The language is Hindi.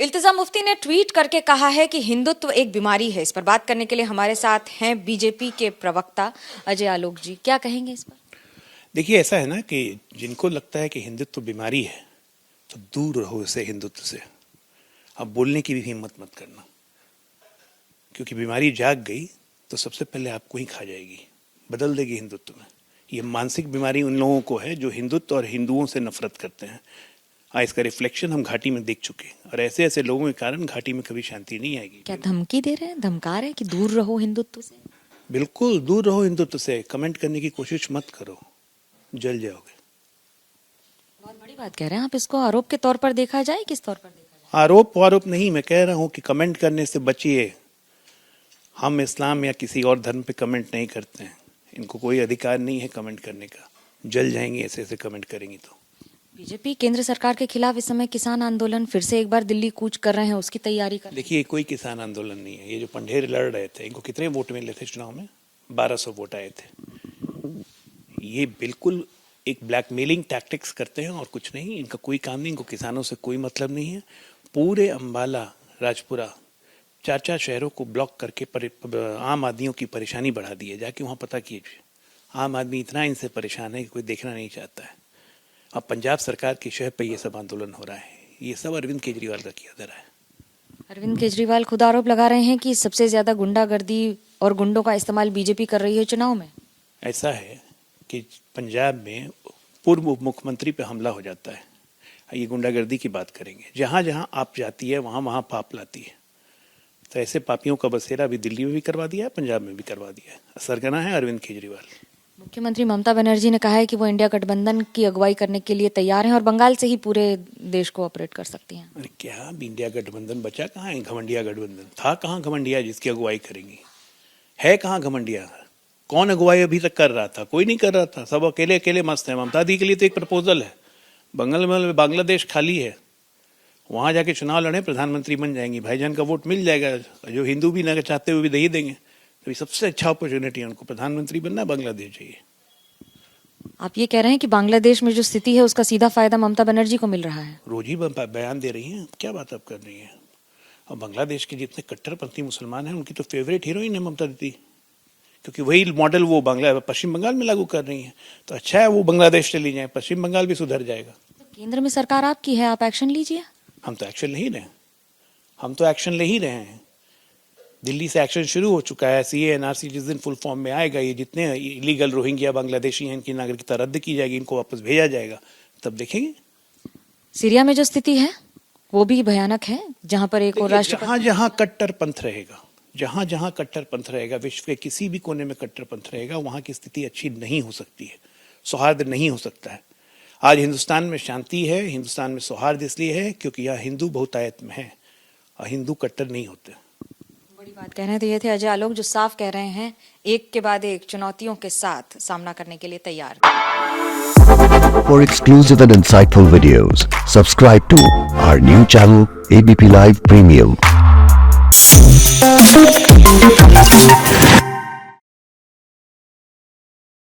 इल्तिज़ाम मुफ्ती ने ट्वीट करके कहा है कि हिंदुत्व एक बीमारी है। इस पर बात करने के लिए हमारे साथ हैं बीजेपी के प्रवक्ता अजय आलोक जी। क्या कहेंगे इस पर? देखिए, ऐसा है ना कि जिनको लगता है कि हिंदुत्व बीमारी है तो दूर रहो इसे हिंदुत्व से। अब बोलने की भी हिम्मत मत करना, क्योंकि बीमारी जाग गई तो सबसे पहले आपको ही खा जाएगी, बदल देगी हिंदुत्व में। ये मानसिक बीमारी उन लोगों को है जो हिंदुत्व और हिंदुओं से नफरत करते हैं। इसका रिफ्लेक्शन हम घाटी में देख चुके हैं, और ऐसे ऐसे लोगों के कारण घाटी में कभी शांति नहीं आएगी। क्या धमकी दे रहे हैं, धमका रहे हैं कि दूर रहो हिंदुत्व से? बिल्कुल दूर रहो हिंदुत्व से। कमेंट करने की कोशिश मत करो, जल जाओगे। बहुत बड़ी बात कह रहे हैं आप। इसको आरोप के तौर पर देखा जाए, किस तौर पर देखा जाए? आरोप नहीं, मैं कह रहा हूं कि कमेंट करने से बचिए। हम इस्लाम या किसी और धर्म पे कमेंट नहीं करते हैं, इनको कोई अधिकार नहीं है कमेंट करने का। जल जाएंगे ऐसे ऐसे कमेंट करेंगी तो। बीजेपी केंद्र सरकार के खिलाफ इस समय किसान आंदोलन फिर से एक बार दिल्ली कूच कर रहे हैं, उसकी तैयारी कर। देखिए, कोई किसान आंदोलन नहीं है। ये जो पंढेर लड़ रहे थे, इनको कितने वोट मिले थे चुनाव में? 1200 वोट आए थे। ये बिल्कुल एक ब्लैकमेलिंग टैक्टिक्स करते हैं और कुछ नहीं। इनका कोई काम नहीं, इनको किसानों से कोई मतलब नहीं है। पूरे अंबाला, राजपुरा, 4 शहरों को ब्लॉक करके आम आदमियों की परेशानी बढ़ा दी है। जाके वहाँ पता कीजिए, आम आदमी इतना इनसे परेशान है कि कोई देखना नहीं चाहता है। अब पंजाब सरकार की शहर पे ये सब आंदोलन हो रहा है। ये सब अरविंद केजरीवाल का किया जा रहा है। अरविंद केजरीवाल खुद आरोप लगा रहे हैं कि सबसे ज्यादा गुंडागर्दी और गुंडों का इस्तेमाल बीजेपी कर रही है चुनाव में। ऐसा है कि पंजाब में पूर्व उप मुख्यमंत्री पे हमला हो जाता है। ये गुंडागर्दी की बात करेंगे। जहाँ जहाँ आप जाती है वहाँ वहाँ पाप लाती है। तो ऐसे पापियों का बसेरा भी दिल्ली में भी करवा दिया है, पंजाब में भी करवा दिया है। सरगना है अरविंद केजरीवाल। मुख्यमंत्री ममता बनर्जी ने कहा है कि वो इंडिया गठबंधन की अगुवाई करने के लिए तैयार हैं और बंगाल से ही पूरे देश को ऑपरेट कर सकती हैं। अरे क्या इंडिया गठबंधन बचा कहाँ है? घमंडिया गठबंधन था कहाँ? घमंडिया जिसकी अगुवाई करेंगी है कहाँ? घमंडिया कौन अगुवाई अभी तक कर रहा था? कोई नहीं कर रहा था। सब अकेले अकेले मस्त है। ममता दी के लिए तो एक प्रपोजल है, बंगाल में बांग्लादेश खाली है, वहाँ जाके चुनाव लड़े, प्रधानमंत्री बन जाएंगी, भाईजान का वोट मिल जाएगा। जो हिंदू भी ना चाहते हुए भी दे ही देंगे। तो सबसे अच्छा अपॉर्चुनिटी है उनको, प्रधानमंत्री बनना, बांग्लादेश चाहिए। आप ये कह रहे हैं कि बांग्लादेश में जो स्थिति है उसका सीधा फायदा ममता बनर्जी को मिल रहा है? रोज ही बयान दे रही हैं। क्या बात आप कर रही हैं? और बांग्लादेश के जितने कट्टरपंथी मुसलमान हैं उनकी तो फेवरेट हीरोइन है ममता दीदी, क्योंकि वही मॉडल वो पश्चिम बंगाल में लागू कर रही हैं। तो अच्छा है वो बांग्लादेश चली जाए, पश्चिम बंगाल भी सुधर जाएगा। तो केंद्र में सरकार आपकी है, आप एक्शन लीजिए। हम तो एक्शन ले ही रहे हैं। हम तो एक्शन ले ही रहे हैं। दिल्ली से एक्शन शुरू हो चुका है। CA-NRC जिस दिन फुल फॉर्म में आएगा, ये जितने इलीगल रोहिंग्या बांग्लादेशी हैं इनकी नागरिकता रद्द की जाएगी, इनको वापस भेजा जाएगा, तब देखेंगे। सीरिया में जो स्थिति है वो भी भयानक है, जहां पर एक और राष्ट्रपति, जहां जहां कट्टरपंथ रहेगा, जहां जहां कट्टरपंथ रहेगा, विश्व के किसी भी कोने में कट्टरपंथ रहेगा, वहां की स्थिति अच्छी नहीं हो सकती है, सौहार्द नहीं हो सकता है। आज हिंदुस्तान में शांति है, हिंदुस्तान में सौहार्द इसलिए है क्योंकि यहाँ हिंदू बहुतायत में है और हिंदू कट्टर नहीं होते। बड़ी बात कह रहे हैं। तो ये थे अजय आलोक, जो साफ कह रहे हैं एक के बाद एक चुनौतियों के साथ सामना करने के लिए तैयार। For exclusive and insightful videos, subscribe to our new channel ABP Live Premium.